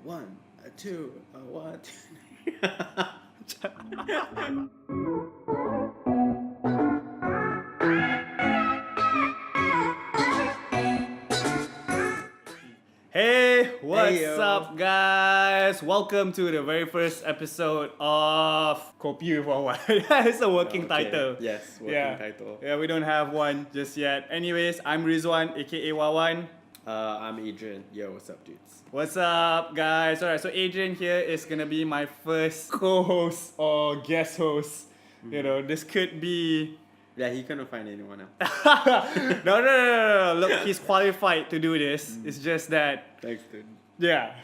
one, a two, a one. Hey, what's Hey, yo. up, guys? Welcome to the very first episode of Kopi with Wawan. It's a working Okay, title. yes, working yeah. title. Yeah, we don't have one just yet. Anyways, I'm Rizwan, aka Wawan. I'm Adrian. Yo, what's up, dudes? What's up, guys? Alright, so Adrian here is gonna be my first co-host or guest host. You know, this could be. Yeah, he couldn't find anyone else. No. Look, he's qualified to do this. It's just that. Thanks, dude. Yeah.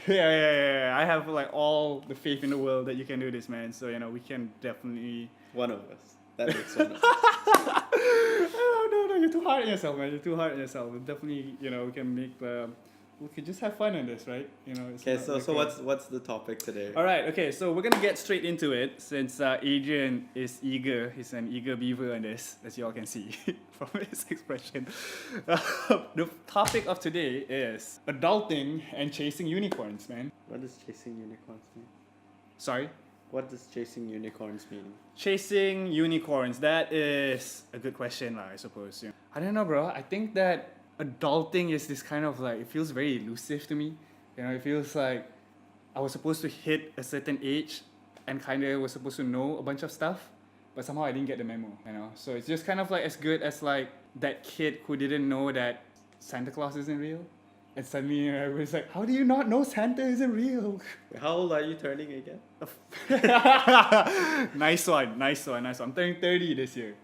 I have like all the faith in the world that you can do this, man. So we can definitely. One of us. That makes one of us. No, you're too hard on yourself, man. You're too hard on yourself. Definitely, we can make we could just have fun on this, right? It's Okay, not so like what's the topic today? All right, okay, so we're gonna get straight into it since Adrian is eager. He's an eager beaver on this, as you all can see from his expression. The topic of today is adulting and chasing unicorns, man. What does chasing unicorns mean? Sorry? What does chasing unicorns mean? Chasing unicorns, that is a good question, I suppose. I don't know, bro. I think that adulting is this kind of like, it feels very elusive to me. It feels like I was supposed to hit a certain age and kind of was supposed to know a bunch of stuff, but somehow I didn't get the memo, So it's just kind of like as good as like that kid who didn't know that Santa Claus isn't real. And suddenly everybody's like, how do you not know Santa isn't real? How old are you turning again? Nice one. I'm turning 30 this year.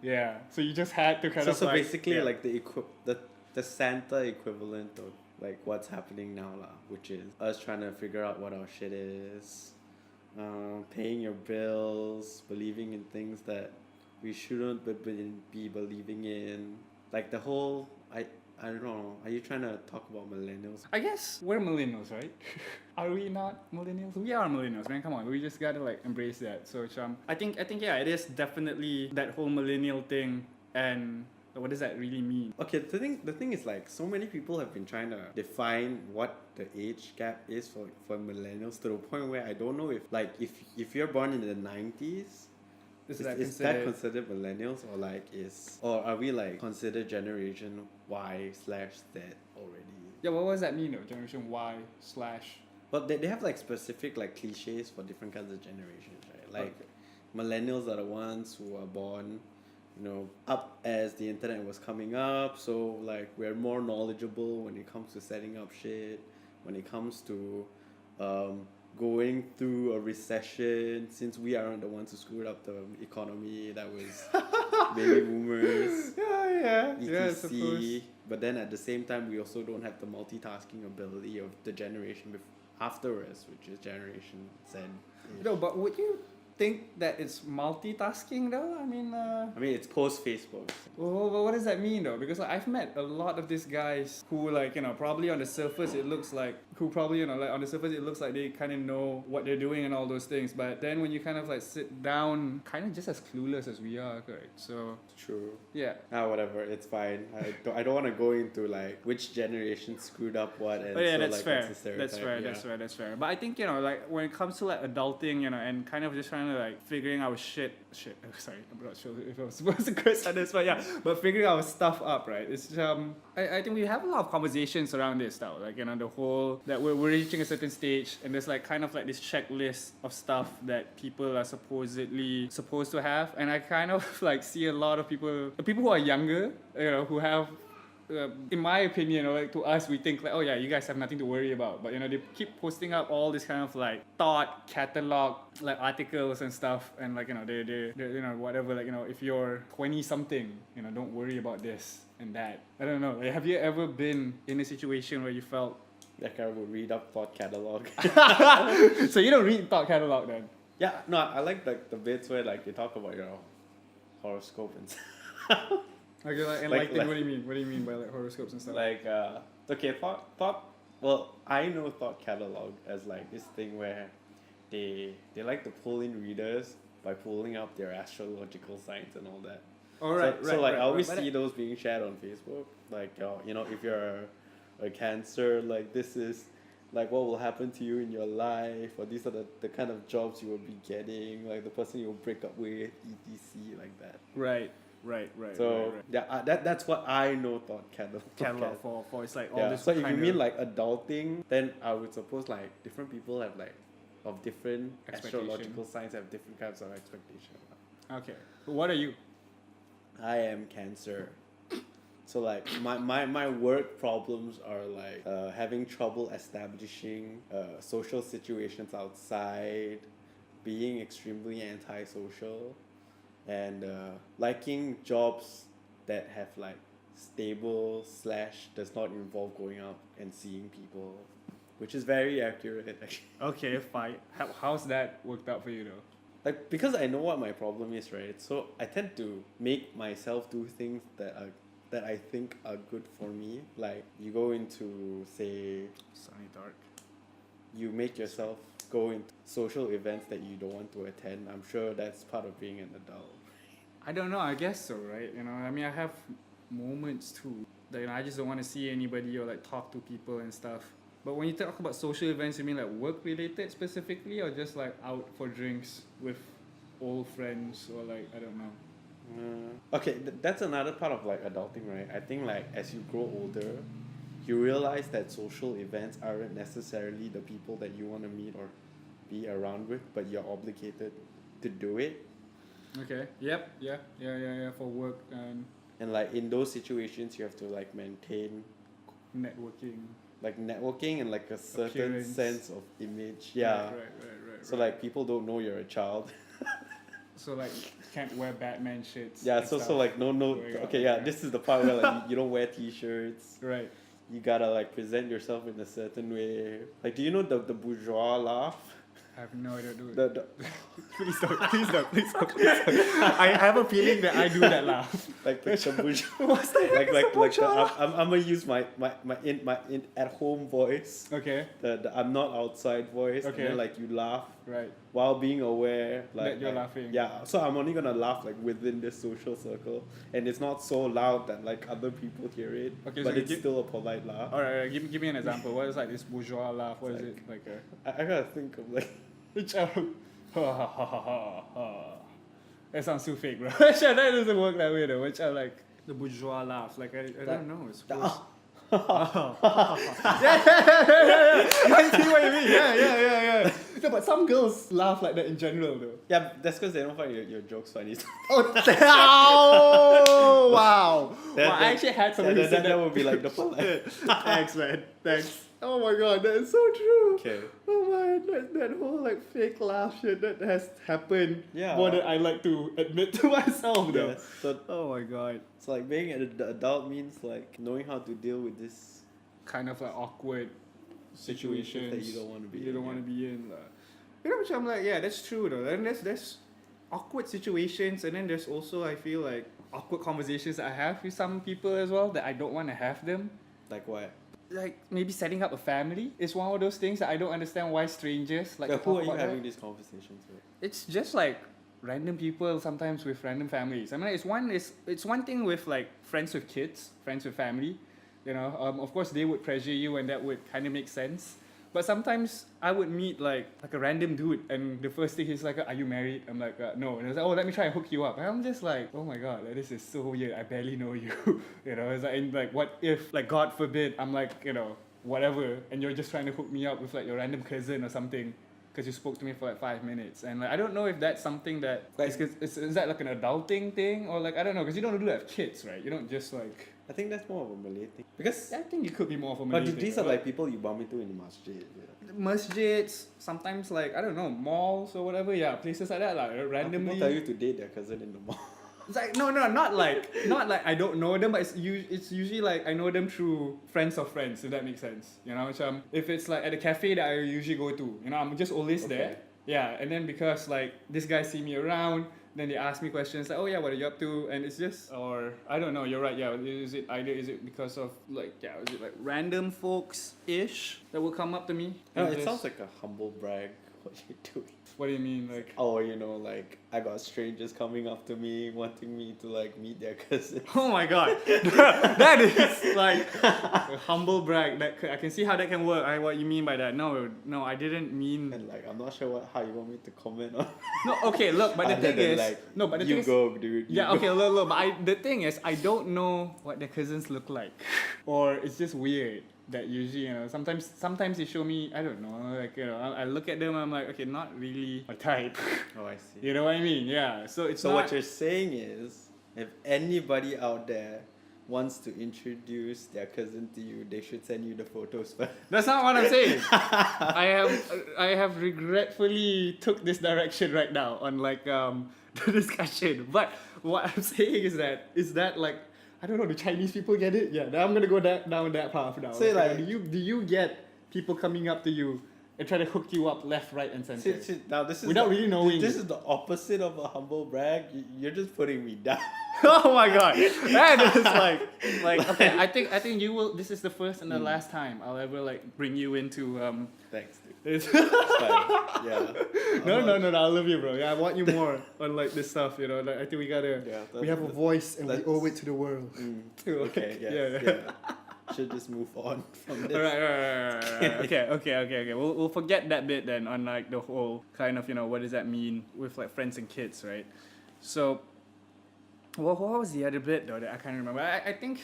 Yeah, so you just had to kind of So like... basically yeah. like the Santa equivalent of like what's happening now lah, which is us trying to figure out what our shit is, paying your bills, believing in things that we shouldn't be believing in, like the whole I don't know. Are you trying to talk about millennials? I guess we're millennials, right? Are we not millennials? We are millennials, man. Come on, we just gotta like embrace that. So I think yeah, it is definitely that whole millennial thing. And what does that really mean? Okay, the thing is like so many people have been trying to define what the age gap is for millennials to the point where I don't know if you're born in the 90s. Is that considered millennials or are we like considered generation Y/Z already? Yeah, what does that mean though? Generation Y/. But they have like specific like cliches for different kinds of generations, right? Like millennials are the ones who are born, up as the internet was coming up, so like we're more knowledgeable when it comes to setting up shit, when it comes to going through a recession, since we aren't the ones who screwed up the economy. That was baby boomers. Yeah, I etc. suppose. But then at the same time, we also don't have the multitasking ability of the generation after us, which is Generation Z. No, but would you think that it's multitasking though? I mean, it's post Facebook. well, what does that mean though? Because I've met a lot of these guys who probably on the surface it looks like they kind of know what they're doing and all those things, but then when you kind of like sit down, kind of just as clueless as we are, correct? So True. yeah. Whatever, it's fine. I don't want to go into like which generation screwed up what, and But yeah, so that's like fair. it's a stereotype. That's fair. But I think like when it comes to like adulting, and kind of just trying to like figuring our shit. Sorry, I'm not sure if I was supposed to curse on this, but yeah, but figuring our stuff up, right? It's I think we have a lot of conversations around this now, like the whole that we're reaching a certain stage, and there's like kind of like this checklist of stuff that people are supposedly supposed to have, and I kind of like see a lot of people who are younger, who have. In my opinion, like to us, we think like, oh yeah, you guys have nothing to worry about. But they keep posting up all this kind of like thought catalog, like articles and stuff, and like they whatever, like if you're 20 something, don't worry about this and that. I don't know. Like, have you ever been in a situation where you felt like I would read up thought catalog? So you don't read thought catalog then? Yeah, no, I like the bits where like they talk about horoscope and stuff. Okay, what do you mean? What do you mean by like horoscopes and stuff? Like okay, thought. Well, I know thought catalog as like this thing where they like to pull in readers by pulling up their astrological signs and all that. All right, So I always see those being shared on Facebook. Like if you're a Cancer, like this is like what will happen to you in your life, or these are the kind of jobs you will be getting, like the person you will break up with, etc. like that. Right. So yeah, that's what I know thought Catalog for it's like all yeah. this. So if you mean like adulting, then I would suppose like different people have like of different astrological signs have different kinds of expectation. Okay. So what are you? I am Cancer. So like my work problems are like having trouble establishing social situations outside, being extremely antisocial, and liking jobs that have like stable / does not involve going out and seeing people, which is very accurate actually. Okay, fine. How's that worked out for you though? Like because I know what my problem is, right? So I tend to make myself do things that I think are good for me. Like you go into say Sunny dark. you make yourself go into social events that you don't want to attend. I'm sure that's part of being an adult. I don't know. I guess so, right? You know, I mean, I have moments too that, you know, I just don't want to see anybody or like talk to people and stuff. But when you talk about social events, you mean like work related specifically, or just like out for drinks with old friends, or like I don't know. Okay, that's another part of like adulting, right? I think like as you grow older, you realize that social events aren't necessarily the people that you want to meet or be around with, but you're obligated to do it. Okay. Yep. Yeah. For work And like in those situations, you have to like maintain networking. and like a certain Appearance. sense of image. Yeah. Right. So like people don't know you're a child. So like can't wear Batman shits. Yeah. and So stuff. like no. Going out Okay. like Yeah. that. This is the part where like you don't wear t-shirts. Right. You gotta like present yourself in a certain way. Like, do you know the bourgeois laugh? I have no idea to do it. The Please don't. I have a feeling that I do that laugh. like the bourgeois. What's the heck is the bourgeois? I'm gonna use my at home voice. Okay. The I'm not outside voice. Okay. And then like you laugh Right. while being aware like That you're like, laughing. Yeah. So I'm only gonna laugh like within this social circle, and it's not so loud that like other people hear it. Okay, But so it's still a polite laugh. Alright, give me an example. What is like this bourgeois laugh? What is it like a? I gotta think of like. Which ha ha ha ha ha. That sounds too fake, bro. That doesn't work that way though. Which I like the bourgeois laugh. Like I don't know. It's supposed. Yeah. I see what you mean. Yeah. No, but some girls laugh like that in general though. Yeah, that's because they don't find your jokes funny. Oh, wow. I actually had somebody who said that would be like the polite. Thanks, man. Thanks. Oh my god, that is so true. Okay. Oh my, that whole like fake laugh shit that has happened more than I like to admit to myself though. Yes. So, Oh my god. so like being an adult means like knowing how to deal with this Kind of like awkward situation situations that you don't want to be you in. don't want to be in. You know, which I'm like, yeah, that's true though. Then there's awkward situations, and then there's also I feel like awkward conversations that I have with some people as well that I don't want to have them. Like what? Like maybe setting up a family is one of those things that I don't understand why strangers like to Who talk are you about having that. these conversations with? It's just like random people sometimes with random families. I mean, it's one thing with like friends with kids, friends with family. You know, of course they would pressure you, and that would kind of make sense. But sometimes I would meet like a random dude, and the first thing he's like, "Are you married?" I'm like, "No." And he's like, "Oh, let me try and hook you up." And I'm just like, "Oh my god, like, this is so weird. I barely know you." You know, it's like, and like, what if, like, God forbid, I'm like, you know, whatever, and you're just trying to hook me up with like your random cousin or something because you spoke to me for like 5 minutes, and like I don't know if that's something that Like- is that like an adulting thing, or like I don't know, because you don't do that with kids, right? You don't just like. I think that's more of a Malay thing. Because I think it could be more of a but Malay thing, these are right? like people you bump into in the masjid. Yeah. Masjids, sometimes like I don't know, malls or whatever, yeah, places like that, like randomly. People tell you to date their cousin in the mall. It's like no, not like I don't know them, but it's usually like I know them through friends of friends, if that makes sense. You know, so, if it's like at a cafe that I usually go to, you know, I'm just always there. Yeah, and then because like this guy see me around, then they ask me questions like, oh yeah, what are you up to? And it's just, or I don't know, you're right, yeah, is it because of like, yeah, is it like random folks-ish that will come up to me? No, and it just- sounds like a humble brag what you're doing. What do you mean, like? Oh, you know, like I got strangers coming up to me wanting me to like meet their cousin. Oh my god, that is like a humble brag. I can see how that can work. What you mean by that? No, I didn't mean. And like I'm not sure how you want me to comment on. No, okay, look, but the Other thing than, is, like, no, but the you thing is, go, dude. yeah, you okay, go. look, but the thing is, I don't know what their cousins look like, or it's just weird that usually, you know, sometimes they show me, I don't know, like, you know, I look at them, I'm like, okay, not really my type. Oh, I see. You know what I mean? Yeah. So it's So not. what you're saying is, if anybody out there wants to introduce their cousin to you, they should send you the photos first. That's not what I'm saying. I have regretfully took this direction right now on like the discussion. But what I'm saying is that like, I don't know, do Chinese people get it? Yeah, now I'm gonna go down that path now. Say like- do you get people coming up to you and try to hook you up left, right, and center? See, now this is Without really knowing. This is the opposite of a humble brag. You're just putting me down. Oh my god, that is like okay. I think you will. This is the first and the last time I'll ever like bring you into Thanks, dude. this. It's fine. Yeah. No, I love you, bro. Yeah, I want you more on like this stuff. You know, like I think we gotta. Yeah, We have a voice and we that's- owe it to the world. Okay. Yes, yeah. Should just move on from this. Alright. Okay. We'll forget that bit then on like the whole kind of, you know, what does that mean with like friends and kids, right? So, what was the other bit though that I can't remember? I think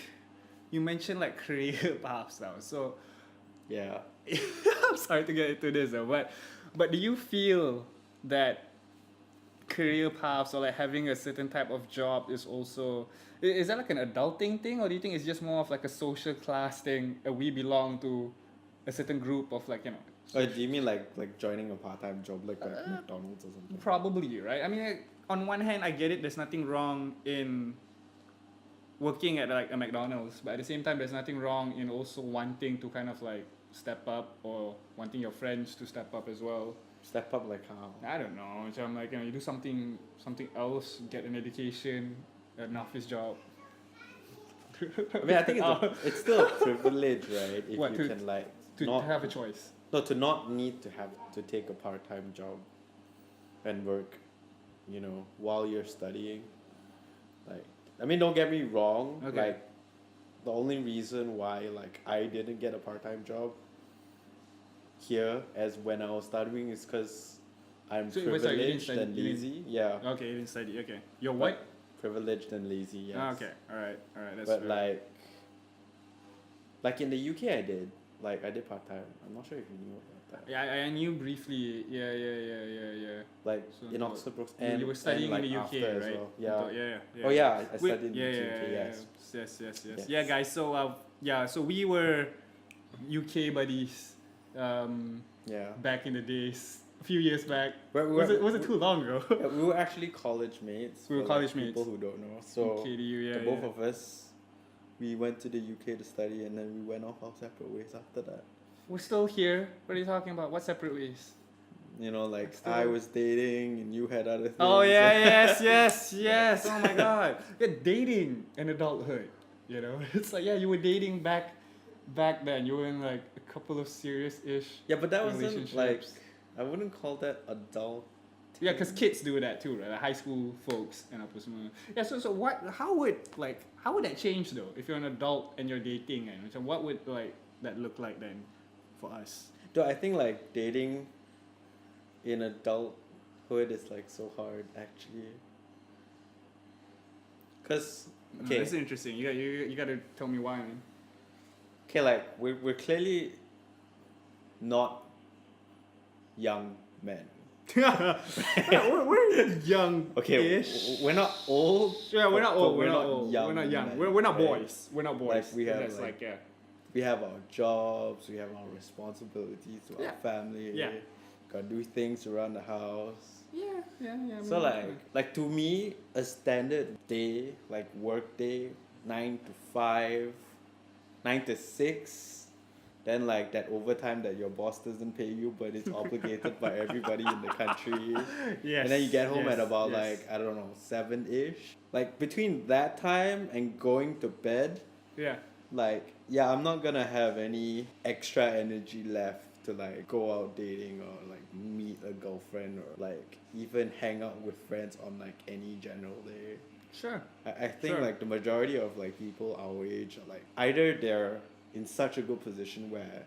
you mentioned like career paths now. So, Yeah. I'm sorry to get into this though, but do you feel that career paths or like having a certain type of job is also, is that like an adulting thing, or do you think it's just more of like a social class thing? We belong to a certain group of like, you know. Oh, do you mean like joining a part-time job like at McDonald's or something? Probably, right? I mean, like, on one hand, I get it. There's nothing wrong in working at like a McDonald's, but at the same time, there's nothing wrong in also wanting to kind of like step up, or wanting your friends to step up as well. Step up like how? I don't know. So I'm like, you know, you do something else, get an education, an office job. I mean, I think it's still a privilege, right? If What, you to- can like to not have a choice. to not need to have to take a part-time job and work, you know, while you're studying. Like, I mean, don't get me wrong. Okay. Like, the only reason why like I didn't get a part-time job here as when I was studying is because I'm So, wait, sorry, you didn't privileged study- and you didn't- lazy. Yeah, Okay, you didn't study. Okay, you're what? privileged and lazy. Yes. Ah, okay, all right, that's But fair. like in the UK, I did part-time. I'm not sure if you knew about that. Yeah, I knew briefly. Yeah. Like So in you- Oxford Brooks, You and were studying and, like, in the UK, after as right? well. Yeah. Yeah. Oh yeah, I We- studied in the UK. Yes. Yes. Yes. Yeah, guys. So so we were UK buddies Yeah. back in the days, a few years back. Was Was it too long ago? We were actually college mates. We were for, college like, people mates. who don't know. So KDU, yeah. the both of us, we went to the UK to study, and then we went off our separate ways after that. We're still here. What are you talking about? What separate ways? You know, like Still- I was dating and you had other things. Oh yeah, yes. Oh my god. Yeah, dating in adulthood. You know, it's like, yeah, you were dating back then. You were in like a couple of serious-ish. Yeah, but that wasn't like, relationships. I wouldn't call that adult. Yeah, because kids do that too, right? Like high school folks and up with some. Yeah, so how would that change though? If you're an adult and you're dating, and so what would like that look like then for us? Though I think like dating in adulthood is like so hard actually. Cause okay, This is interesting. You got to tell me why, man. okay, like we're clearly not young men. we're young. Okay, we're not old. Yeah, we're not but old. We're not old. young. We're not young. men, We're not right? boys. We're not boys. Like, we have, That's like, yeah. We have our jobs. We have our responsibilities to Yeah. our family. Yeah. Gotta do things around the house. Yeah. So like to me, a standard day, like work day, 9 to 5, 9 to 6, then like that overtime that your boss doesn't pay you, but it's obligated by everybody in the country. Yes. And then you get home yes, at about yes. like, I don't know, 7-ish. Like between that time and going to bed, Yeah. like, yeah, I'm not gonna have any extra energy left to like go out dating or like meet a girlfriend or like even hang out with friends on like any general day. Sure. I think Sure. like the majority of like people our age are like either they're in such a good position where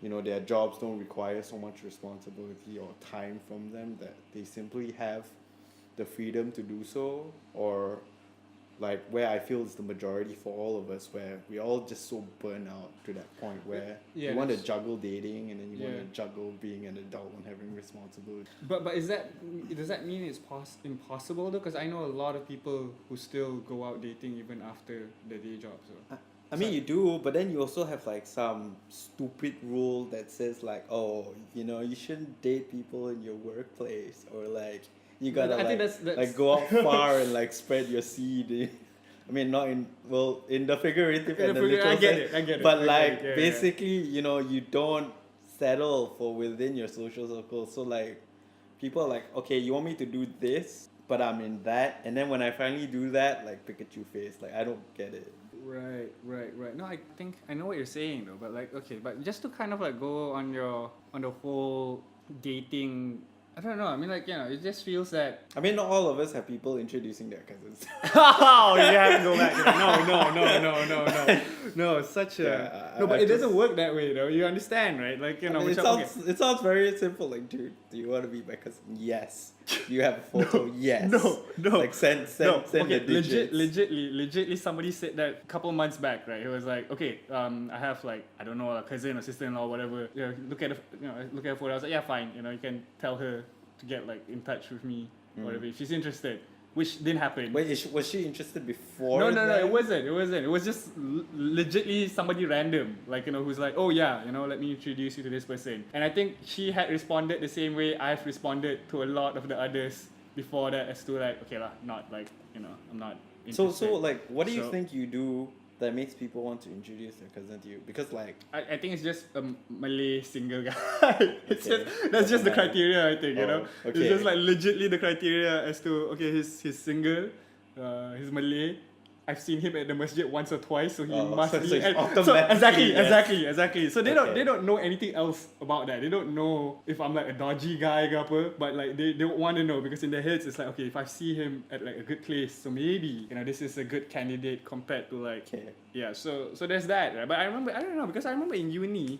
you know their jobs don't require so much responsibility or time from them that they simply have the freedom to do so, or like where I feel is the majority for all of us, where we all just so burn out to that point where Yeah, you want to that's- juggle dating and then you Yeah. want to juggle being an adult and having responsibility. But does that mean it's impossible though? Because I know a lot of people who still go out dating even after their day job. So I mean, you do, but then you also have like some stupid rule that says like, oh, you know, you shouldn't date people in your workplace, or like you gotta I think like, that's like go out far and like spread your seed. I mean, not in in the figurative and the literal I get sense, it. I get it. but I get like it, yeah, basically, you know, you don't settle for within your social circle. So like, people are like, okay, you want me to do this, but I'm in that, and then when I finally do that, like Pikachu face, like I don't get it. Right. No, I think I know what you're saying though, but like, okay, but just to kind of like go on the whole dating, I don't know. I mean, like, you know, it just feels that. I mean, not all of us have people introducing their cousins. Oh, you have to go back to that. No, such a Yeah, no, but I it doesn't just- work that way though. You understand, right? Like, you know, I mean, it sounds very simple. Like, dude, do you want to be my cousin? Yes. Do you have a photo? Yes. No. Like, send okay, the digits. legitly, somebody said that a couple months back, right? It was like, okay, I have like, I don't know, a cousin or sister-in-law or whatever. You know, look at a photo. I was like, yeah, fine. You know, you can tell her to get like in touch with me, whatever, if she's interested. Which didn't happen. Wait, was she interested before? No, that? it wasn't. It was just legitly somebody random, like, you know, who's like, oh yeah, you know, let me introduce you to this person. And I think she had responded the same way I've responded to a lot of the others before that, as to like, okay lah, not like, you know, I'm not interested. So like, what do you So- think you do that makes people want to introduce their cousin to you? Because like, I think it's just a Malay single guy. It's Okay. that's just the criteria, I think, you know. Oh, okay. It's just like legitly the criteria as to, okay, he's single, he's Malay. I've seen him at the masjid once or twice, so he must so be. it's and- automatically, yes. exactly. So they Okay. don't know anything else about that. They don't know if I'm like a dodgy guy ke apa, but like they don't want to know, because in their heads it's like, okay, if I see him at like a good place, so maybe, you know, this is a good candidate compared to like. okay. Yeah, so there's that, right? But I don't know, because I remember in uni,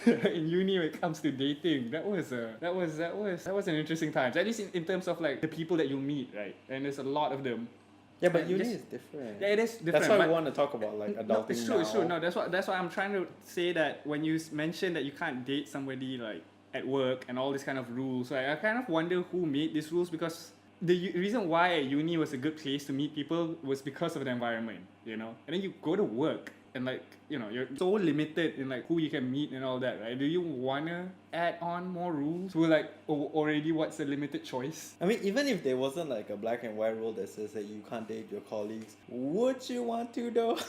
when it comes to dating, that was an interesting time. At least in terms of like the people that you meet, right? And there's a lot of them. Yeah, but And uni just- is different. Yeah, it is different. That's why but we want to talk about like adulting no, it's true. now. It's true. No, that's why I'm trying to say that when you mention that you can't date somebody like at work and all these kind of rules, right? I kind of wonder who made these rules, because the reason why uni was a good place to meet people was because of the environment, you know. And then you go to work and like, you know, you're so limited in like who you can meet and all that, right? Do you wanna add on more rules? We're like, already what's the limited choice? I mean, even if there wasn't like a black and white rule that says that you can't date your colleagues, would you want to though?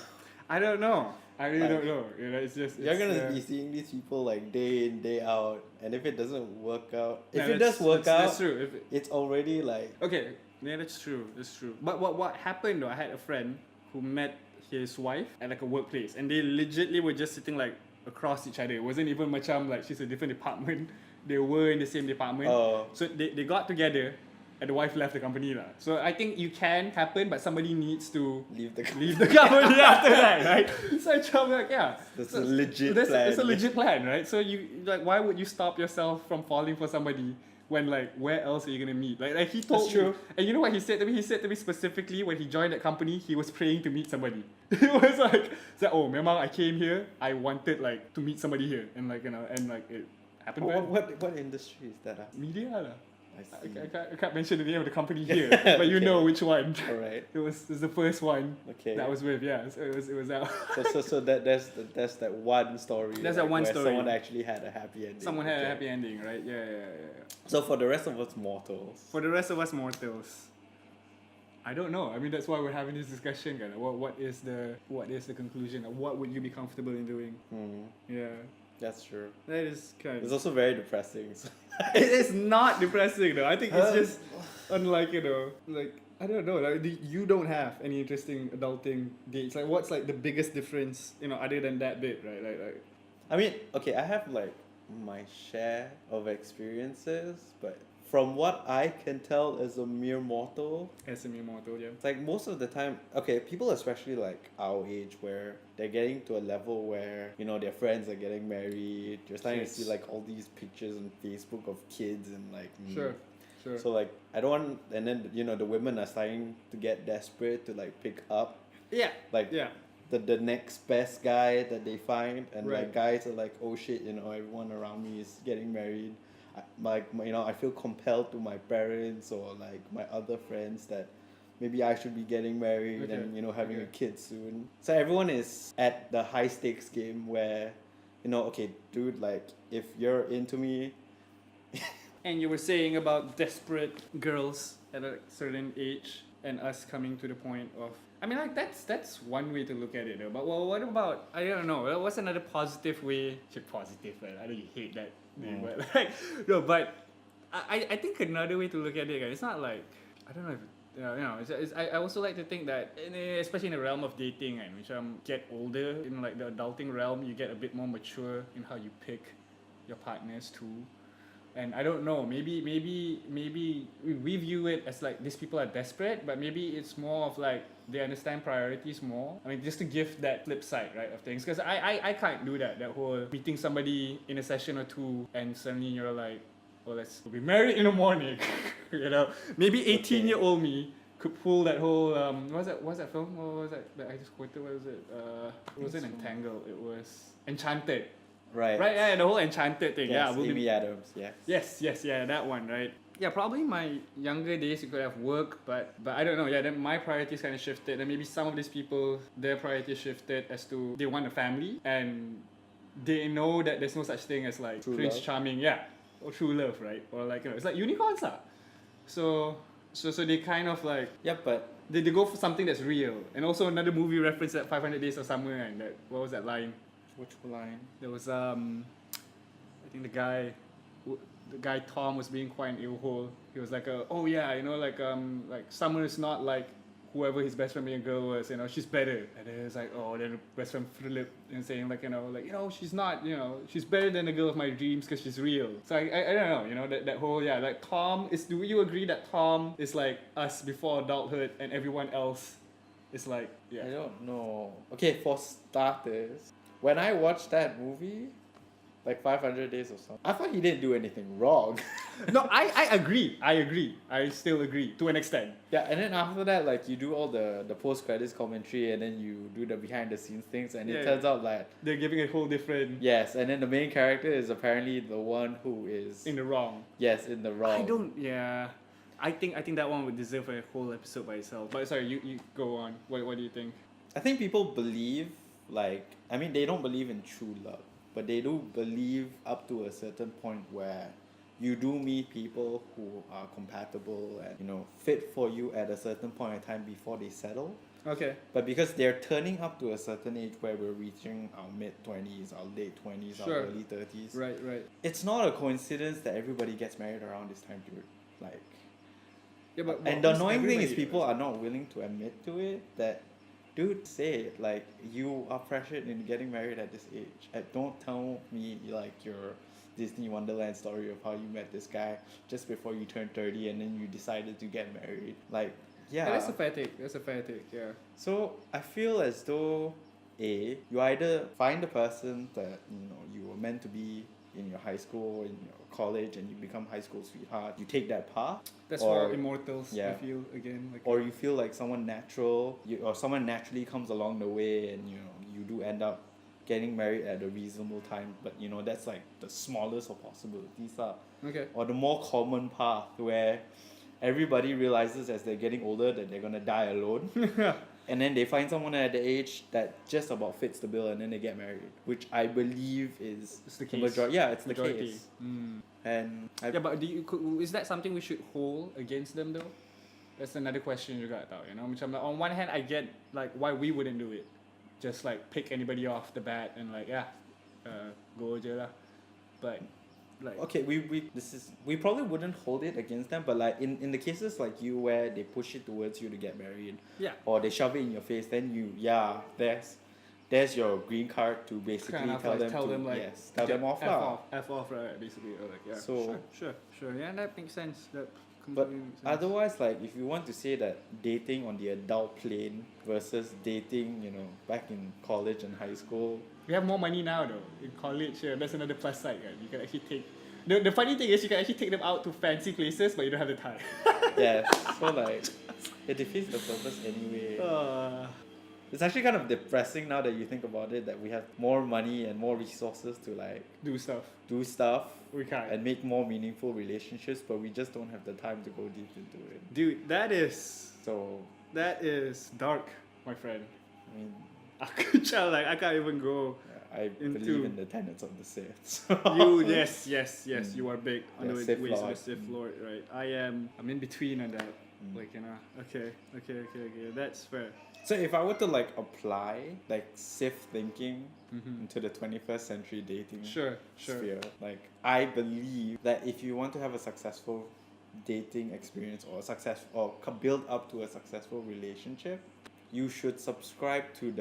I don't know. I really Like, don't know. You know, it's just You're it's, gonna be seeing these people like day in, day out, and if it doesn't work out, if yeah, it does work that's out, true. If it's already like Okay, yeah, that's true. But what happened though? I had a friend who met his wife at like a workplace, and they legitly were just sitting like across each other. It wasn't even macam like she's a different department. They were in the same department. Oh. So they got together, and the wife left the company lah. So I think you can happen, but somebody needs to leave the leave the company after that, right? So I try like, yeah. That's So- a legit that's plan. It's a legit plan, right? So you like, why would you stop yourself from falling for somebody when like, where else are you gonna meet? Like he told That's true. me, and you know what he said to me? He said to me specifically when he joined that company, he was praying to meet somebody. He was like, oh, memang I came here, I wanted like to meet somebody here, and like, you know, and like it happened. What industry is that? Media lah. I see. I can't mention the name of the company here, but you Okay. know which one. Alright. It was the first one Okay. that I was with. Yeah, so it was that. So that's that one story. That's that one where story. Someone actually had a happy ending. Someone had a Okay. happy ending, right? Yeah. So for the rest of us mortals, For the rest of us mortals, I don't know. I mean, that's why we're having this discussion, kind of. What is the conclusion? What would you be comfortable in doing? Yeah, that's true. that is kind It's of. also very depressing. So. It is not depressing though. I think it's just unlike, you know, like, I don't know. Like, you don't have any interesting adulting dates. Like, what's like the biggest difference, you know, other than that bit, right? Like. I mean, okay, I have like my share of experiences, but from what I can tell as a mere mortal, SME model, yeah. it's like most of the time, okay, people especially like our age where they're getting to a level where, you know, their friends are getting married, you're starting to see Kids. like all these pictures on Facebook of kids and like Sure. Sure. so like I don't want, and then you know the women are starting to get desperate to like pick up Yeah. like Yeah. the next best guy that they find, and Right. like guys are like, oh shit, you know, everyone around me is getting married. You know, I feel compelled to my parents or like my other friends that maybe I should be getting married Okay. and you know having a Okay. kid soon. So everyone is at the high stakes game where, you know, okay, dude, like if you're into me, And you were saying about desperate girls at a certain age and us coming to the point of. I mean, like that's one way to look at it. Though. But well, what about I don't know. What's another positive way? Positive. I know you hate that name, but like no. But I think another way to look at it. It's not like I don't know if. You know, I also like to think that, especially in the realm of dating, and which get older in like the adulting realm, you get a bit more mature in how you pick your partners too. And I don't know, maybe we view it as like these people are desperate, but maybe it's more of like they understand priorities more. I mean, just to give that flip side, right, of things. Because I can't do that whole meeting somebody in a session or two and suddenly you're like, oh, let's be married in the morning. You know, maybe 18-year-old me could pull that whole, what's that film? What was that I just quoted? What was it? It wasn't Entangled, it was Enchanted. right? Right, yeah, the whole Enchanted thing. Yes, Yeah, we'll Amy be, Adams. Yes. yes, yeah, that one, right? Yeah, probably my younger days you could have work, but I don't know. Yeah, then my priorities kind of shifted, and maybe some of these people their priorities shifted as to they want a family and they know that there's no such thing as like True Prince love. Charming, yeah, or true love, right? Or like it's like unicorns lah. So they kind of like Yeah, but they go for something that's real, and also another movie reference that 500 Days of Summer, and that what was that line? which line? There was I think the guy Tom was being quite an a-hole. He was like oh yeah, you know, like Summer is not like whoever his best friend being a girl was, you know, she's better. And then it's like, oh, then the best friend Philip and saying like, you know, she's not, you know, she's better than the girl of my dreams because she's real. So I don't know, you know, that whole, yeah, like Tom is, do you agree that Tom is like us before adulthood and everyone else is like, I yeah. don't know. Okay, for starters, when I watched that movie, like 500 Days or something, I thought he didn't do anything wrong. No, I agree. I still agree to an extent. Yeah, and then after that, like you do all the post credits commentary, and then you do the behind the scenes things, and Yeah, it turns out like They're giving a whole different yes, and then the main character is apparently the one who is in the wrong. yes in the wrong. I don't. Yeah, I think that one would deserve a whole episode by itself. But sorry, you go on. What do you think? I think people believe like I mean they don't believe in true love, but they do believe up to a certain point where you do meet people who are compatible and you know fit for you at a certain point in time before they settle. Okay. But because they're turning up to a certain age where we're reaching our mid-20s, our late 20s, Sure. our early 30s, Right. it's not a coincidence that everybody gets married around this time period. Like, Yeah, but and the who's annoying thing is everybody? people are not willing to admit to it that, dude, say it. Like, you are pressured into getting married at this age. And don't tell me, like, your Disney Wonderland story of how you met this guy just before you turned 30 and then you decided to get married. Like, yeah. That's a fair take. Yeah. So I feel as though you either find the person that you know you were meant to be in your high school, in your college, and you become high school sweetheart. You take that path, That's or for immortals. yeah. I feel again. Like or you feel like someone natural, or someone naturally comes along the way, and you know you do end up getting married at a reasonable time. But you know that's like the smallest of possibilities, okay. or the more common path where everybody realizes as they're getting older that they're gonna die alone. And then they find someone at the age that just about fits the bill and then they get married, which I believe is It's the the case. majority. Yeah, it's Majority. the case. Mm. And Yeah, but is that something we should hold against them though? That's another question you got out, you know. Macam like, on one hand, I get like why we wouldn't do it, just like pick anybody off the bat and like go je lah. But like okay, we probably wouldn't hold it against them, but like in the cases like you where they push it towards you to get married, yeah, or they shove it in your face, then there's there's your green card to basically Kind of tell like them tell to them like yes, tell them off F lah. off, F off, right? Basically, or like yeah. So- Sure. Yeah, that makes sense. That But completely makes sense. otherwise, like if you want to say that dating on the adult plane versus dating, back in college and high school, We have more money now though. In college, that's another plus side, right? You can actually take. The funny thing is you can actually take them out to fancy places, but you don't have the time. yes, so like it defeats the purpose anyway. It's actually kind of depressing now that you think about it, that we have more money and more resources to like Do stuff. do stuff We can't. and make more meaningful relationships, but we just don't have the time to go deep into it. Dude, that is dark, my friend. I mean, I can't even go. I Into- believe in the tenets of the Sith. Yes, you are big on Yeah, the Sith ways of the Lord. Sith Lord, right? I'm in between on that. Like, okay, that's fair. So if I were to like apply like Sith thinking into the 21st century dating Sure. sphere, like I believe that if you want to have a successful dating experience or build up to a successful relationship, you should subscribe to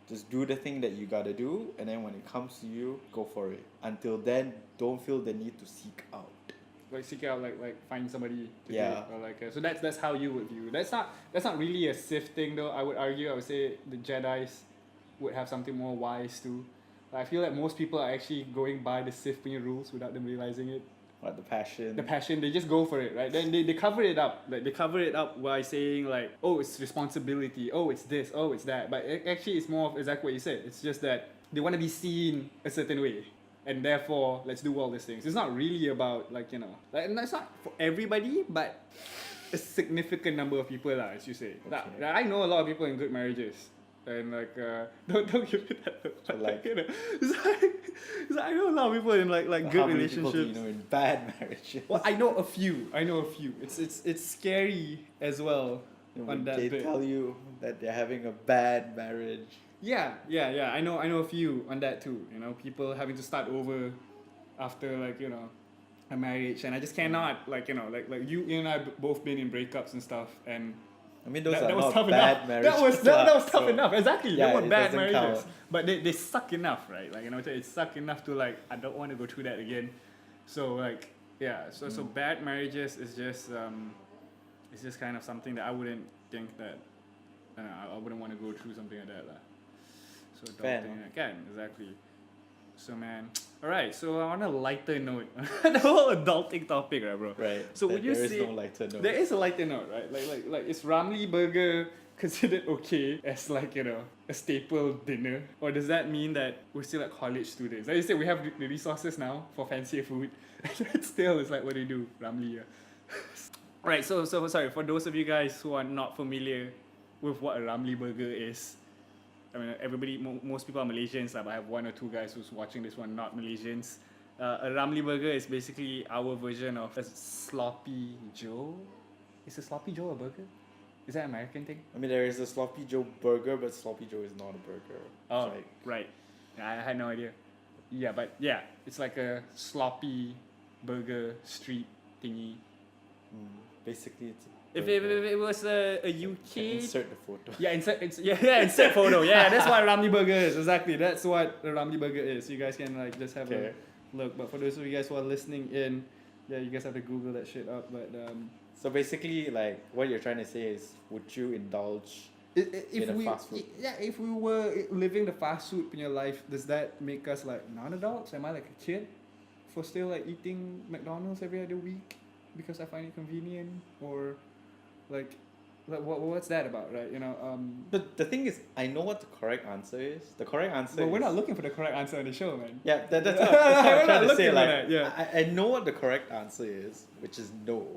just do the thing that you gotta do, and then when it comes to you, go for it. Until then, don't feel the need to seek out. Like seek out like find somebody to Yeah. date, or like so that's how you would view. That's not really a Sith thing though. I would say the Jedi's would have something more wise too. I feel like most people are actually going by the Sith rules without them realizing it. What the passion? The passion, they just go for it, right? Then they cover it up. Like they cover it up by saying like, oh, it's responsibility, oh, it's this, oh, it's that. But actually it's more of exactly what you said. It's just that they want to be seen a certain way. And therefore, let's do all these things. It's not really about like, and that's not for everybody, but a significant number of people lah, as you say. Okay. I know a lot of people in good marriages. And like don't give me that look. So, like- it's like I know a lot of people in like How good many people relationships. do you know in bad marriages? Well, I know a few. It's scary as well on that They bit. tell you that they're having a bad marriage. Yeah. I know a few on that too. People having to start over after like a marriage, and I just cannot like you and I both been in breakups and stuff, and I mean, those that are was not tough bad enough. marriages. That was tough so- enough. Exactly. Yeah, They were it bad doesn't marriages, count. but they suck enough, right? Like it suck enough to like I don't want to go through that again. So like yeah, so bad marriages is just it's just kind of something that I wouldn't think that I wouldn't want to go through something like that lah. So Fair adulting enough. again, exactly. So man, all right. So on a lighter note, the whole adulting topic, right, bro? Right. So would you there say is no lighter note? there is a lighter note, right? Like is Ramly Burger considered okay as like a staple dinner, or does that mean that we're still like college students? Like you said, we have the resources now for fancier food. Still, it's like what do you do, Ramly? Yeah. Right. So sorry for those of you guys who are not familiar with what a Ramly Burger is. I mean, most people are Malaysians, but I have one or two guys who's watching this one not Malaysians. A Ramly Burger is basically our version of a Sloppy Joe. Is a Sloppy Joe a burger? Is that an American thing? I mean, there is a Sloppy Joe burger, but Sloppy Joe is not a burger. Oh, It's like, right. I had no idea. Yeah, but yeah, it's like a sloppy burger street thingy. basically, it's a If burger. it was a UK... Insert the photo. Yeah, insert photo. Yeah, that's what Ramly Burger is. Exactly, that's what a Ramly Burger is. You guys can like just have Okay. a look. But for those of you guys who are listening in, yeah, you guys have to Google that shit up. But So basically, like, what you're trying to say is, would you indulge if a we fast food? if we were living the fast food in your life, does that make us like non-adults? Am I like a kid for still like eating McDonald's every other week because I find it convenient, or like what's that about, right? But the thing is, I know what the correct answer is. The correct answer But is... we're not looking for the correct answer on the show, man. Yeah, that's what We're I'm not trying to looking say. for Like, that, yeah. I know what the correct answer is, which is no.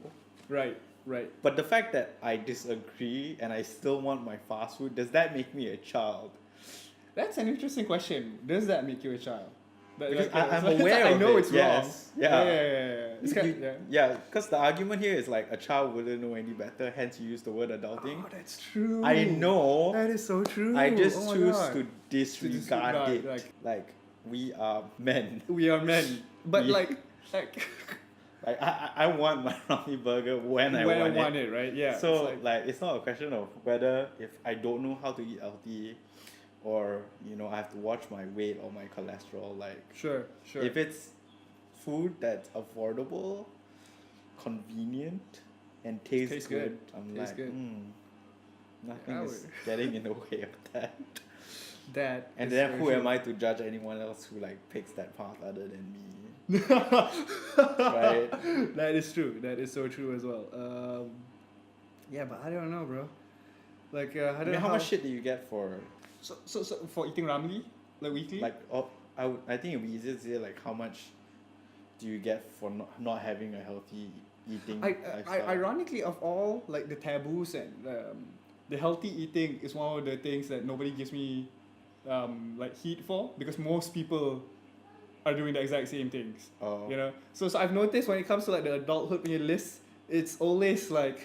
Right. But the fact that I disagree and I still want my fast food, does that make me a child? That's an interesting question. Does that make you a child? Because Like, I'm it's aware I of know it, it's yes. wrong. Yeah. Yeah. It's kind of, yeah. Yeah, because the argument here is like a child wouldn't know any better, hence you use the word adulting. Oh, that's true. I know. That is so true. I just Oh my choose God. to disregard disregard, it. Like, we are men. We are men, but We- like Like I want my Ramly burger when I want it. right? Yeah. So it's like it's not a question of whether if I don't know how to eat healthy, or I have to watch my weight or my cholesterol. Like Sure. if it's food that's affordable, convenient, and tastes good, I'm Tastes like, good. nothing Yeah, is getting in the way of that. That. And is then very who true. am I to judge anyone else who like picks that path other than me? Right. Right. That is true. That is so true as well. Yeah, but I don't know, bro. Like, I I don't mean, know how much shit do you get for So for eating ramly, like weekly. like? I think it'd be easier to say like how much do you get for not having a healthy eating lifestyle? Ironically, of all like the taboos and the healthy eating is one of the things that nobody gives me like heat for, because most people are doing the exact same things. Oh. You know, so I've noticed when it comes to like the adulthood list, it's always like,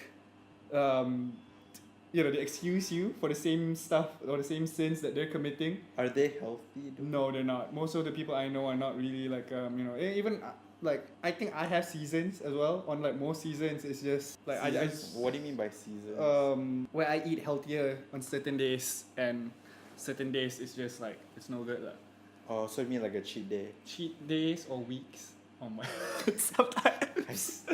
they excuse you for the same stuff or the same sins that they're committing. Are they healthy? Though? No, they're not. Most of the people I know are not really like even like I think I have seasons as well. On like most seasons, it's just like Seasons? What do you mean by seasons? where I eat healthier on certain days, and certain days it's just like it's no good. Like Oh, so you mean like a cheat day? cheat days or weeks. Oh my! Sometimes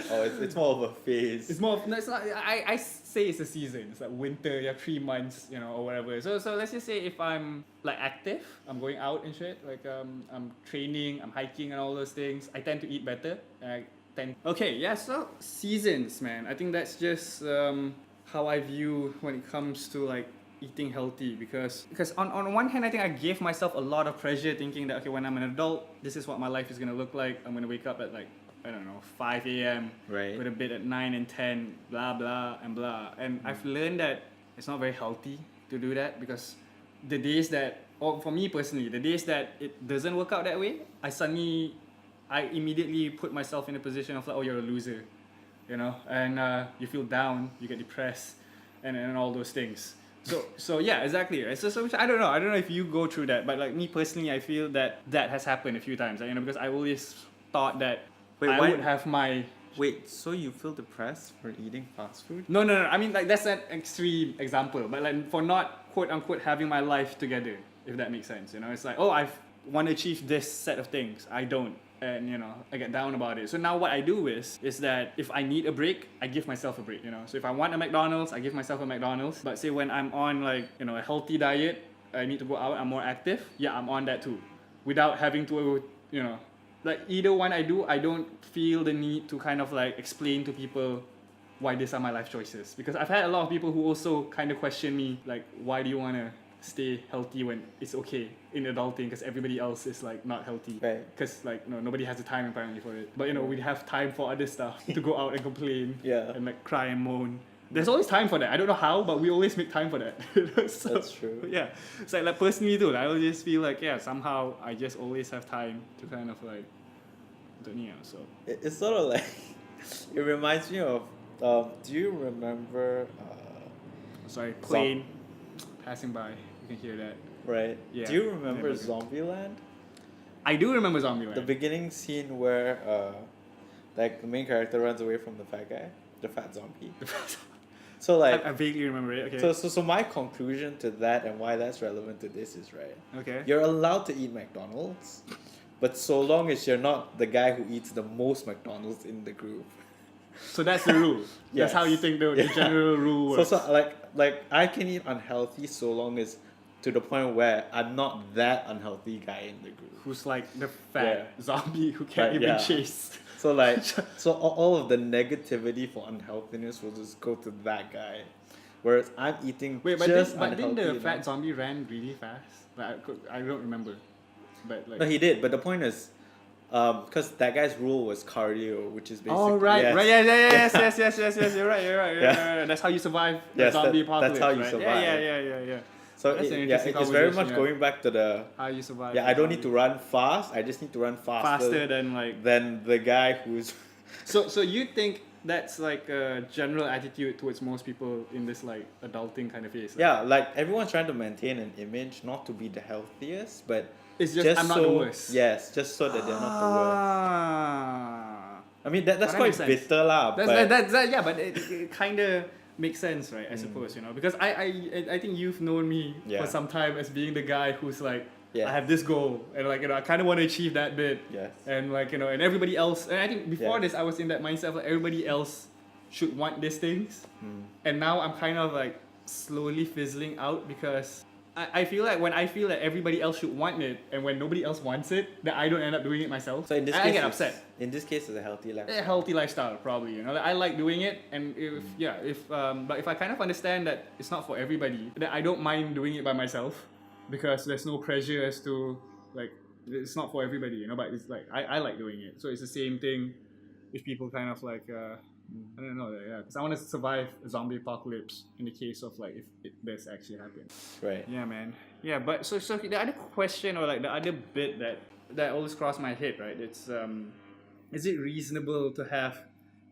It's more of a phase. it's more. No, it's not. I say it's a season. It's like winter. You have 3 months, or whatever. So let's just say if I'm like active, I'm going out and shit. Like I'm training, I'm hiking and all those things. I tend to eat better. And I tend. Okay, yeah. So seasons, man. I think that's just how I view when it comes to like eating healthy, because on one hand I think I gave myself a lot of pressure thinking that okay, when I'm an adult, this is what my life is gonna look like. I'm gonna wake up at like, I don't know, 5 a.m. Right. go to bed at 9 and 10, blah blah and blah. And I've learned that it's not very healthy to do that, because the days that, or for me personally, the days that it doesn't work out that way, I immediately put myself in a position of like, oh, you're a loser, and you feel down, you get depressed, and all those things. So yeah, exactly. Right? So I don't know if you go through that, but like me personally, I feel that has happened a few times. Because I always thought that I would have my. Wait, so you feel depressed for eating fast food? No. I mean, like that's an extreme example, but like for not quote unquote having my life together, if that makes sense. It's like, oh, I want to achieve this set of things. I don't, and I get down about it. So now what I do is that if I need a break, I give myself a break. So if I want a McDonald's, I give myself a McDonald's. But say when I'm on like a healthy diet, I need to go out, I'm more active. Yeah, I'm on that too, without having to like either one I do, I don't feel the need to kind of like explain to people why these are my life choices. Because I've had a lot of people who also kind of question me, like, why do you want to stay healthy when it's okay in adulting, because everybody else is like not healthy. Right. Because like nobody has the time apparently for it. But we have time for other stuff to go out and complain. Yeah. And like cry and moan. There's always time for that. I don't know how, but we always make time for that. So, That's true. Yeah. So like personally too, I always feel like somehow I just always have time to kind of like so It's sort of like it reminds me of do you remember sorry, plane passing by. You can hear that. right? Yeah. Do you remember Never. Zombieland? I do remember Zombieland. The beginning scene where like the main character runs away from the fat guy, the fat zombie. So like I vaguely remember it. Okay. so my conclusion to that and why that's relevant to this is right. Okay. You're allowed to eat McDonald's, but so long as you're not the guy who eats the most McDonald's in the group. So that's the rule. Yes. That's how you think the general rule works. So like I can eat unhealthy so long as to the point where I'm not that unhealthy guy in the group. Who's like the fat zombie who can't Right, even yeah. chase. So like so all of the negativity for unhealthiness will just go to that guy. Whereas I'm eating Wait, but just didn't the unhealthy fat enough. zombie ran really fast? Like I don't remember. But like No, he did, but the point is because that guy's rule was cardio, which is basically oh right, yes. right, yes. You're right. Yeah. That's how you survive the Yes, zombie that's apocalypse. how you right? survive. Yeah. So That's an it's interesting very much conversation, yeah. going back to the How you survive? I don't need to run fast. I just need to run faster than like. than the guy who's So you think that's like a general attitude towards most people in this like adulting kind of phase? yeah, like everyone's trying to maintain an image, not to be the healthiest, but It's just I'm not the so worst. yes, just so that they're not the worst. Ah. I mean that's That quite makes sense. bitter lah, but That's yeah, but it kind of makes sense, right? I suppose, you know, because I think you've known me for some time as being the guy who's like, I have this goal, and like, you know, I kind of want to achieve that bit, and like, you know, and everybody else, and I think before this I was in that mindset of like everybody else should want these things, and now I'm kind of like slowly fizzling out because I feel like when I feel that everybody else should want it, and when nobody else wants it, that I don't end up doing it myself. So in this I case, get upset. In this case, it's a healthy lifestyle. A healthy lifestyle, probably. You know, like, I like doing it, and but if I kind of understand that it's not for everybody, then I don't mind doing it by myself, because there's no pressure as to like it's not for everybody. You know, but it's like I like doing it, so it's the same thing. If people kind of like I don't know, because I want to survive a zombie apocalypse in the case of like if it does actually happen. Right. Yeah, man. Yeah, but so the other question or like the other bit that always crossed my head, right? It's is it reasonable to have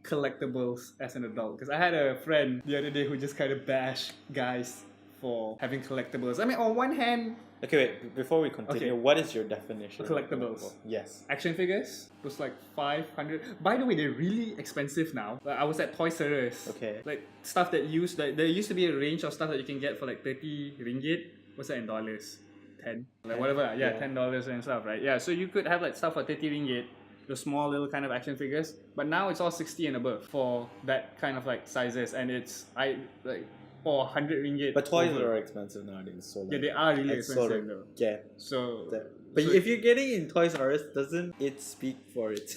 collectibles as an adult? Because I had a friend the other day who just kind of bashed guys for having collectibles. I mean, on one hand, Okay, wait. Before we continue, what is your definition? of collectibles. Yes. Action figures was like 500. By the way, they're really expensive now. Like, I was at Toys R Us. Okay. Like stuff that there used to be a range of stuff that you can get for like 30 ringgit. What's that in dollars? 10. Like whatever. Yeah, $10 and stuff, right? Yeah, so you could have like stuff for 30 ringgit, the small little kind of action figures. But now it's all 60 and above for that kind of like sizes, and it's or 100 ringgit. But toys over. are expensive nowadays, so like, Yeah, they are really it's expensive sort of though. get So that. But if you're getting in Toys R Us, doesn't it speak for it?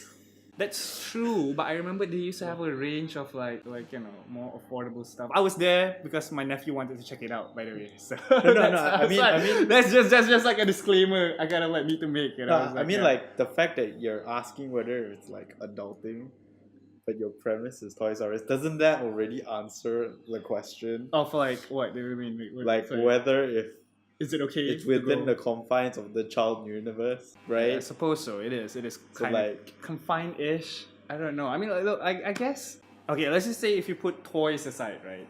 that's true, but I remember they used to have a range of like you know, more affordable stuff. I was there because my nephew wanted to check it out, by the way. So No. I mean, that's just like a disclaimer I kind of like need to make. You know, I mean, like the fact that you're asking whether it's like adulting, but your premise is Toys R Us, doesn't that already answer the question? of like what do you mean? Like sorry. whether if Is it okay? it's to within go? the confines of the child universe, right? Yeah, I suppose so. It is. It is So, kind like- of confined-ish. I don't know. I mean, like, look, I guess. Okay, let's just say if you put toys aside, right?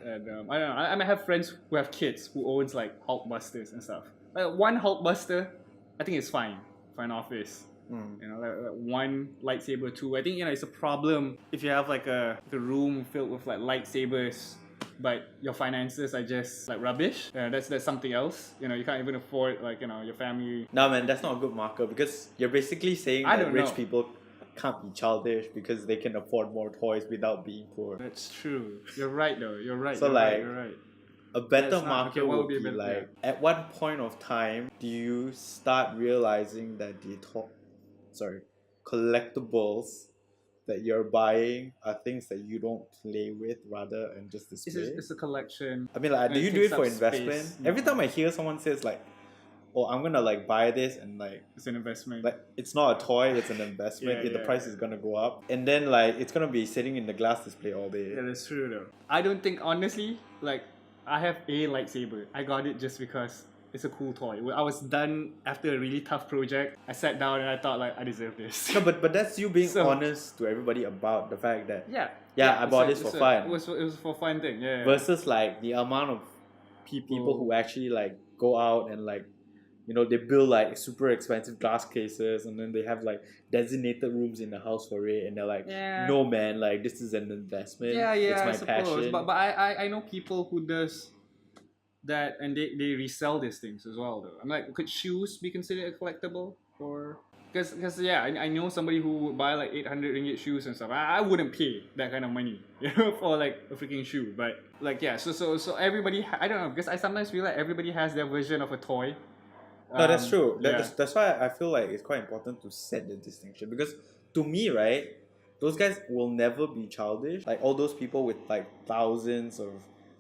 And I don't know. I might have friends who have kids who owns like Hulkbusters and stuff. Like one Hulkbuster, I think it's fine for an office. You know, like one lightsaber too. I think, you know, it's a problem if you have like a room filled with like lightsabers, but your finances are just like rubbish. That's something else. You know, you can't even afford like, you know, your family. No, man, that's not a good marker because you're basically saying I that don't rich know. people can't be childish because they can afford more toys without being poor. That's true. You're right though. You're right. So, you're like, right, you're right. A better That's not- marker okay, what would would be a be better- like, at what point of time do you start realizing that the collectibles that you're buying are things that you don't play with rather and just display? It's a collection. I mean, like, and do it you do it takes for up investment? space. Every No. time I hear someone says like, "Oh, I'm gonna like buy this," and like It's an investment. it's not a toy, it's an investment. Yeah, The price is gonna go up, and then like it's gonna be sitting in the glass display all day. Yeah, that's true though. I don't think, honestly, like, I have a lightsaber. I got it just because it's a cool toy. I was done after a really tough project. I sat down and I thought like, I deserve this. No, but that's you being So- honest to everybody about the fact that Yeah. I bought this it's for fun. It was for fun thing. Yeah. versus like the amount of people who actually like go out and like, you know, they build like super expensive glass cases and then they have like designated rooms in the house for it, and they're like, Yeah. no man, like this is an investment. Yeah, it's my I suppose. passion. But I know people who does that, and they resell these things as well though. I'm like, could shoes be considered a collectible? Or because yeah, I know somebody who would buy like 800 ringgit shoes and stuff. I wouldn't pay that kind of money, you know, for like a freaking shoe. But like, yeah, so everybody, I don't know, because I sometimes feel like everybody has their version of a toy. No, that's true. Yeah. That's why I feel like it's quite important to set the distinction, because to me, right, those guys will never be childish. Like all those people with like thousands of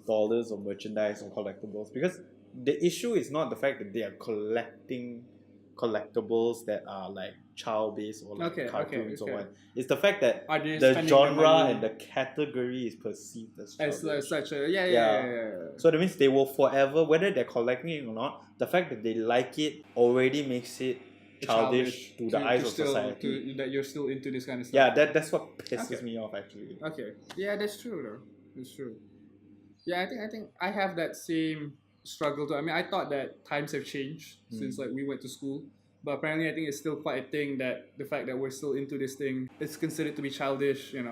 dollars of merchandise or collectibles, because the issue is not the fact that they are collecting collectibles that are like child based or like cartoons or what. It's the fact that Are they the spending genre their money and the category is perceived as childish. as such a yeah. So that means they will forever, whether they're collecting it or not, the fact that they like it already makes it childish to the eyes of society. That you're still into this kind of stuff. Yeah, that's what pisses Okay. me off actually. Okay. Yeah, that's true though. That's true. Yeah, I think I have that same struggle too. I mean, I thought that times have changed since like we went to school. But apparently, I think it's still quite a thing that the fact that we're still into this thing, it's considered to be childish, and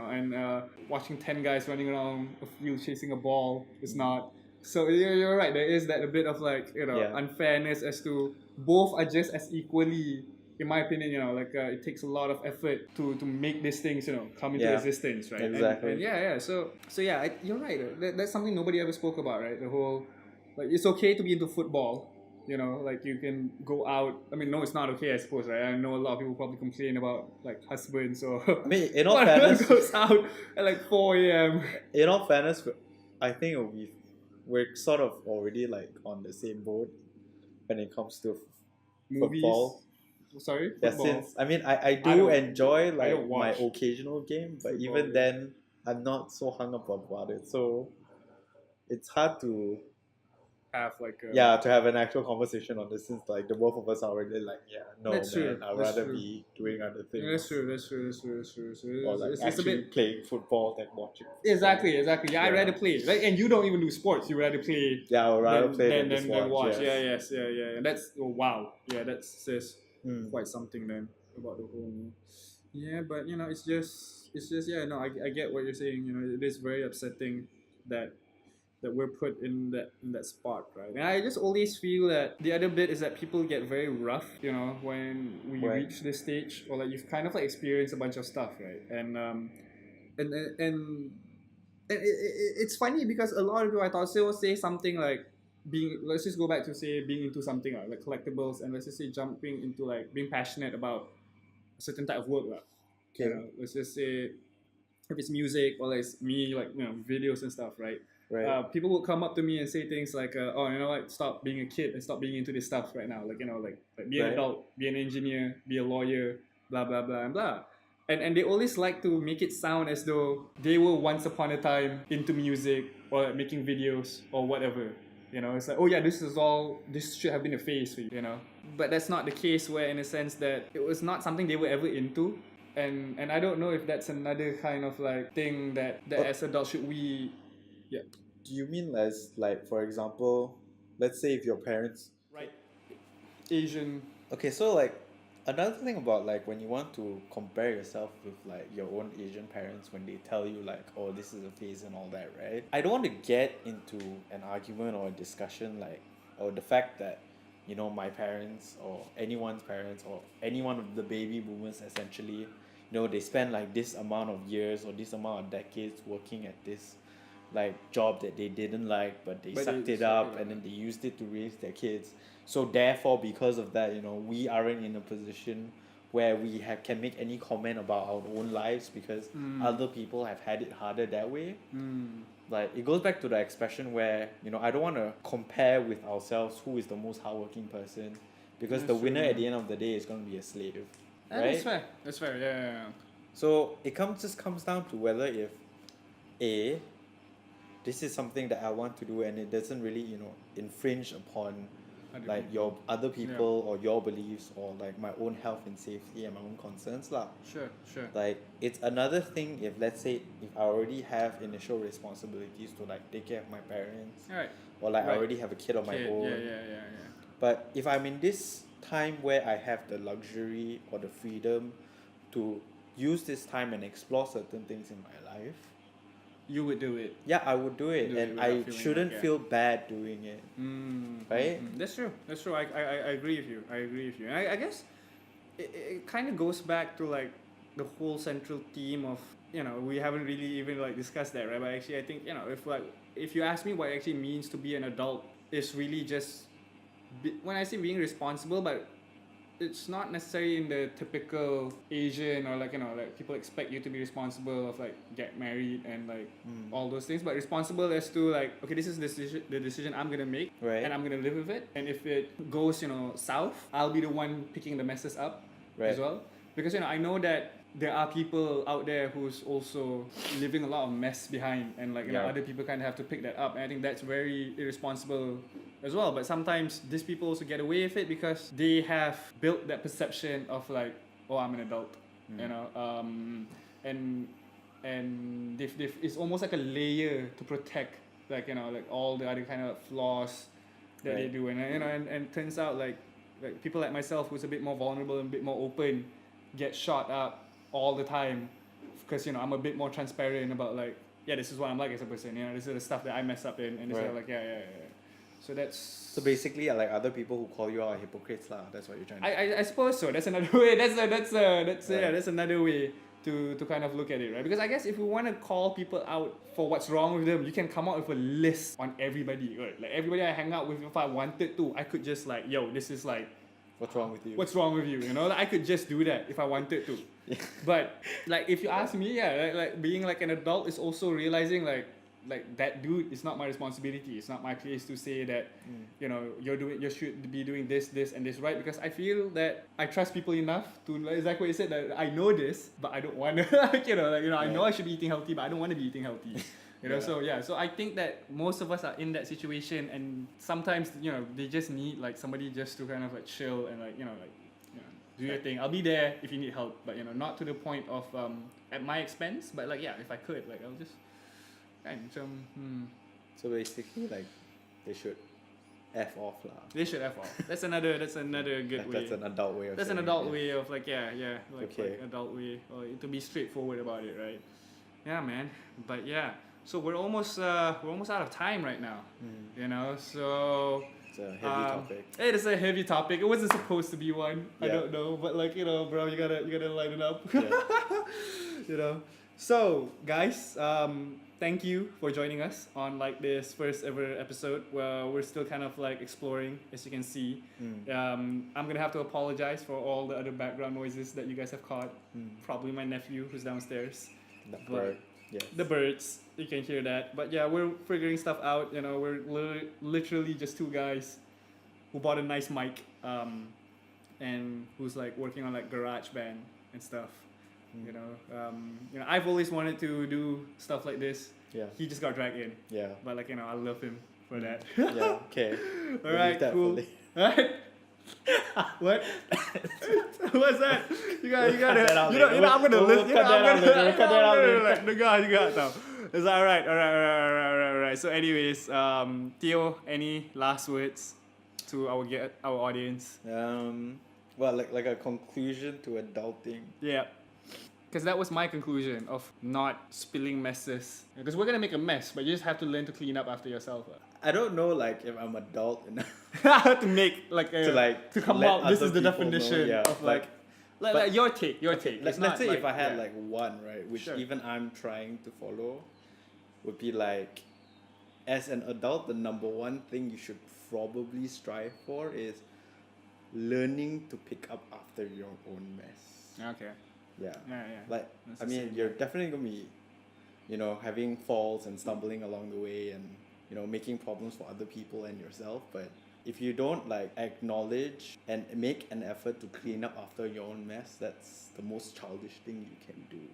watching 10 guys running around a field chasing a ball is not. So you're right, there is that a bit of like, Yeah. unfairness as to both are just as equally, in my opinion, it takes a lot of effort to make these things, come into Yeah, existence, right? exactly. And yeah, so yeah, you're right. That's something nobody ever spoke about, right? The whole, like, it's okay to be into football. Like you can go out. I mean, no, it's not okay, I suppose, right? I know a lot of people probably complain about like husbands or. I mean, in all whatever fairness, goes out at like 4 a.m. in all fairness, I think we're sort of already like on the same boat when it comes to Movies. football. Sorry, Yeah, football. since I mean I do don't- enjoy I like don't my watch occasional game, but football, even yeah. then I'm not so hung up about it. So it's hard to Have like a, to have an actual conversation on this since like the both of us are already like no That's man, true, I'd that's rather true. be doing other things. Yeah, that's true. So Or like it's a actually bit. playing football than watching. Exactly. Yeah, I'd Yeah. rather play. Like, and you don't even do sports. You rather play Yeah, I would rather than, play than, than just than watch. watch. Yes. Yeah. And that's wow. Yeah, that says Mm. quite something then about the whole. Yeah, but it's just yeah. No, I get what you're saying. It is very upsetting that we're put in that spot, right? And I just always feel that the other bit is that people get very rough, when we When? reach this stage, or like you've kind of like experienced a bunch of stuff, right? And it's funny because a lot of people I thought will say something like let's just go back to say being into something like collectibles, and let's just say jumping into like being passionate about a certain type of work, like, Okay. let's just say if it's music or like it's me, like videos and stuff, right? Right. People will come up to me and say things like, "Oh, like stop being a kid and stop being into this stuff right now. Like, like be an Right. adult, be an engineer, be a lawyer, blah blah blah and blah." And they always like to make it sound as though they were once upon a time into music or like making videos or whatever. It's like, oh yeah, this should have been a phase for you. But that's not the case. Where in a sense that it was not something they were ever into. And I don't know if that's another kind of like thing that as adults should we. Yeah. Do you mean as like for example, let's say if your parents Right. Asian. okay, so like another thing about like when you want to compare yourself with like your own Asian parents when they tell you like, oh, this is a phase and all that, right? I don't want to get into an argument or a discussion like, or the fact that my parents or anyone's parents or any one of the baby boomers essentially, they spend like this amount of years or this amount of decades working at this like job that they didn't like, but they sucked it up and then they used it to raise their kids. So therefore, because of that, we aren't in a position where we can make any comment about our own lives because other people have had it harder that way. Like it goes back to the expression where I don't want to compare with ourselves who is the most hardworking person, because the winner at the end of the day is going to be a slave, right? That's fair. Yeah. So it just comes down to whether if this is something that I want to do and it doesn't really infringe upon like your other people or your beliefs or like my own health and safety and my own concerns lah. Sure. Like it's another thing if let's say if I already have initial responsibilities to like take care of my parents, Right. or like I already have a kid of my own. Yeah. But if I'm in this time where I have the luxury or the freedom to use this time and explore certain things in my life, You would do it. yeah, I would do it, Do it and without I feeling shouldn't like, feel bad doing it, right? That's true. I agree with you. And I guess it kind of goes back to like the whole central theme of we haven't really even like discussed that, right? But actually I think if you ask me what it actually means to be an adult, it's really just when I say being responsible, but it's not necessarily in the typical Asian or like like people expect you to be responsible of like get married and like all those things, but responsible as to like, okay, this is the decision I'm gonna make, Right. and I'm gonna live with it, and if it goes south, I'll be the one picking the messes up Right. as well, because I know that there are people out there who's also leaving a lot of mess behind, and like Yeah. other people kind of have to pick that up, and I think that's very irresponsible as well. But sometimes these people also get away with it because they have built that perception of like, oh, I'm an adult, and they've it's almost like a layer to protect like like all the other kind of flaws that they Right. do, and and turns out like like people like myself who's a bit more vulnerable and a bit more open get shot up all the time because I'm a bit more transparent about like this is what I'm like as a person, this is the stuff that I mess up in, and it's Right. like so that's So basically, like other people who call you out are hypocrites, lah. That's what you're trying to say. I suppose so. That's another way. That's Right. that's another way to kind of look at it, right? Because I guess if we want to call people out for what's wrong with them, you can come out with a list on everybody, right? Like everybody I hang out with, if I wanted to, I could just like, yo, this is like, What's wrong with you? what's wrong with you? Like, I could just do that if I wanted to. But like if you ask me, like being like an adult is also realizing like that dude is not my responsibility. It's not my place to say that you should be doing this and this, right? Because I feel that I trust people enough to, like exactly what you said, that I know this, but I don't want to I know I should be eating healthy, but I don't want to be eating healthy. So I think that most of us are in that situation, and sometimes they just need like somebody just to kind of like chill and like do your thing. I'll be there if you need help, but not to the point of at my expense, but like if I could, like I'll just So basically, like, they should F off, lah. They should F off. That's another good way. That's an adult way of That's an saying adult it, way of like Okay. like adult way, or to be straightforward about it, right? Yeah, man. But yeah, so we're almost out of time right now. So It's a heavy topic. It is a heavy topic. It wasn't supposed to be one. I Yeah. don't know, but like bro, you gotta line it up. Yeah. So guys, thank you for joining us on like this first ever episode where we're still kind of like exploring, as you can see. I'm gonna have to apologize for all the other background noises that you guys have caught. Probably my nephew who's downstairs. The But- bird. Yes. The birds, you can hear that. But yeah, we're figuring stuff out. We're literally just two guys who bought a nice mic, and who's like working on like GarageBand and stuff. I've always wanted to do stuff like this. Yeah. He just got dragged in, Yeah. but like I love him for that. Yeah. Okay. All right, Leave that cool. for later. Alright. What? What's that? You gotta. cut that out I'm later. gonna We'll listen. cut that out later. We'll cut that out later. Like, you got now. It's all right. So, anyways, Theo, any last words to our audience? Well, like a conclusion to adulting. Yeah. Because that was my conclusion of not spilling messes. Because we're gonna make a mess, but you just have to learn to clean up after yourself. I don't know, like, if I'm adult enough To make to come let out. This other is the people know, definition yeah, of like but- your take. Let's say if I had yeah. like one, right, which Sure. even I'm trying to follow, would be like, as an adult, the number one thing you should probably strive for is learning to pick up after your own mess. Okay. Yeah. Yeah. Like, That's I the mean, same. you're definitely gonna be, having falls and stumbling along the way, and making problems for other people and yourself. But if you don't like acknowledge and make an effort to clean up after your own mess, that's the most childish thing you can do.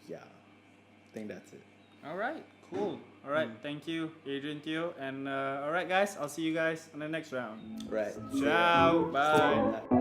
Yeah, I think that's it. All right. Cool. All right. Thank you, Adrian, Theo, and all right, guys. I'll see you guys on the next round. Right. Ciao. Bye. Yeah.